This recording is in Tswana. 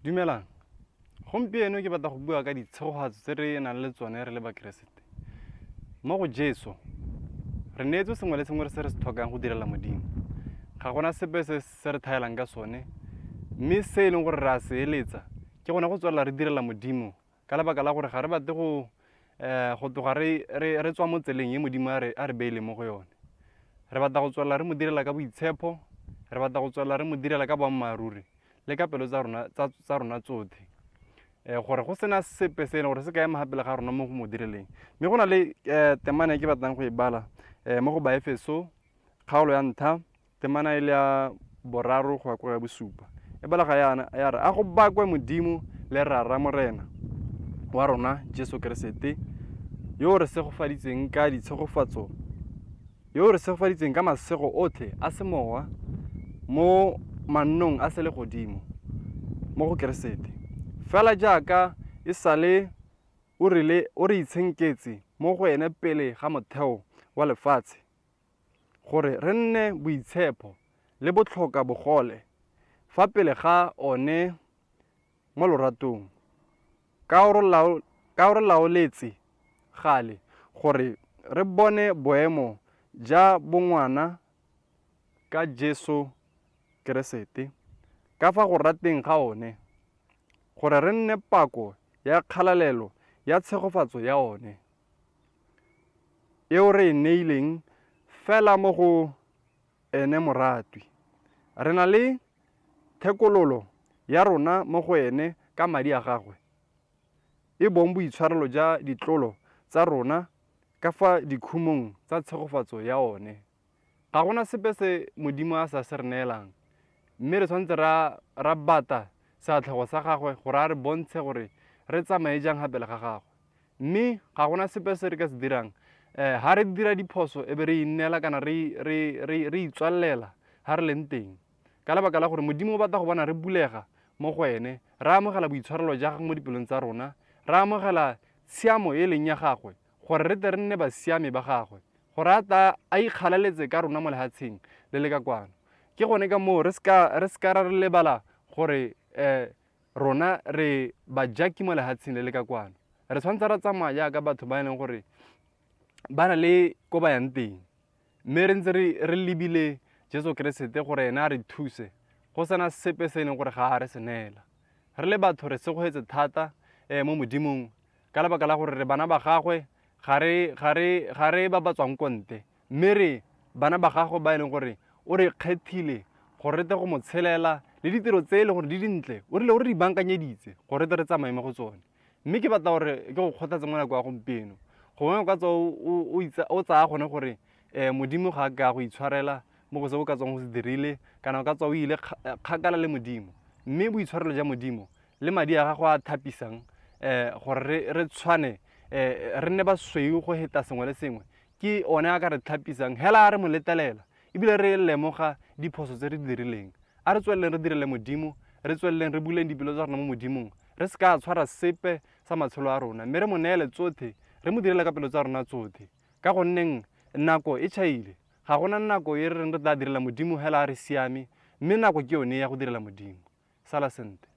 Dumelang. Gompieno ke batla go bua ka ditshegofatso tse re nang le tsone re le bakeresete. Mo go Jesu re neetswe sengwe le sengwe se re se tlhokang go direla Modimo. Ga gona sepe se re thaelang ka sone, mme se e leng gore re a se eletsa ke gone go tswelela re direla Modimo ka lebaka la gore ga re batle go tloga re tswa mo tseleng e Modimo a re beile mo go yone. Re batla go tswelela re mo direla ka boitshepo, re batla go tswelela re mo direla ka boammaaruri le ka pelo tsa rona tsotlhe, gore go sena sepe se e leng gore se ka ema pele ga rona mo go mo direleng. Mme go na le temana e ke batlang go e bala mo go Baefeso kgaolo ya 1 temana e le ya 3 go ya ko ya 7. E bala ga yana ya re a go bakwe Modimo le Rra Morena wa rona Jesu Keresete yo re segofaditseng ka ditshegofatso, yo re segofaditseng ka masego otlhe a semowa mo mannong a se le godimo mo go Keresete. Fela jaaka e sale o re itshenketse mo go ene pele ga motheo wa lefatshe, gore re nne boitshepo le botlhoka bogole fa pele ga one mo loratong, ka o re laoletse gale gore re bone boemo ja bongwana ka Jesu Keresete, ka fa go rateng ga one, gore re nne pako ya kgalalelo ya tshegofatso ya one, eo re e neileng fela mo go ene moratwi. Re na le thekololo ya rona mo go ene ka madi a gagwe, e bong boitshwarelo ja ditlolo tsa rona ka fa dikhumong tsa tshegofatso ya one. Ga gona sepe se Modimo a sa se re neelang, mme re tshwanetse ra bata seatlhego sa gagwe gore a re bontshe gore re tsamaye jang ga pele ga gagwe. Mme ga gona sepe se re ka se dirang ga re dira diphoso e be re innela kana re itswalela ga re leng teng, ka lebaka la gore Modimo o batla go bona re bulega mo go ene, re amogela boitshwarelo ja gagwe mo dipelong tsa rona, re amogela tshiamo e leng ya gagwe gore re tle re nne basiame ba gagwe, gore a ikgalaletse ka rona mo lehatsheng le le ka kwano. Ke gone ka moo re ska ra re lebala gore rona re bajaki mo lehatsheng le le ka kwano. Re tshwanetse ra tsamaya jaaka batho ba e leng gore ba na le ko ba yang teng, mme re ntse re lebile Jesu Keresete gore ena a re thuse, go sena sepe se e leng gore ga a re se neela. Re le batho re segogetse thata mo Modimong ka lebaka la gore re bana ba gagwe, ga re ba ba tswang ko ntle, mme re bana ba gagwe ba e leng gore o re kgethile gore re tle go mo tshelela le ditiro tse e leng gore di dintle o rile o re di bankanyeditse gore re tle re tsamaye mo go tsone. Mme ke batla gore ke go kgothatse mo nako ya gompieno, gongwe o ka tswa o tsaya gone gore Modimo ga a ka go itshwarela mo go se o ka tswang go se dirile, kana o ka tswa o ile kgakala le Modimo, mme boitshwarelo ja Modimo le madi a gago a thapisang gore re tshwane re nne basweu go heta sengwe le sengwe, ke one a ka re thapisang hela a re mo letelela ebile re lemoga diphoso tse re di dirileng. A re tsweleleng re direle Modimo, re tsweleleng re buleng dipelo tsa rona mo Modimong, re se ka tshwara sepe sa matshelo a rona, mme re mo neele tsotlhe, re mo direle ka pelo tsa rona tsotlhe, ka gonneng nako e tšhaile. Ga gona nako e re reng re tla direla Modimo hela a re siame, mme nako ke yone ya go direla Modimo. Sala sentle.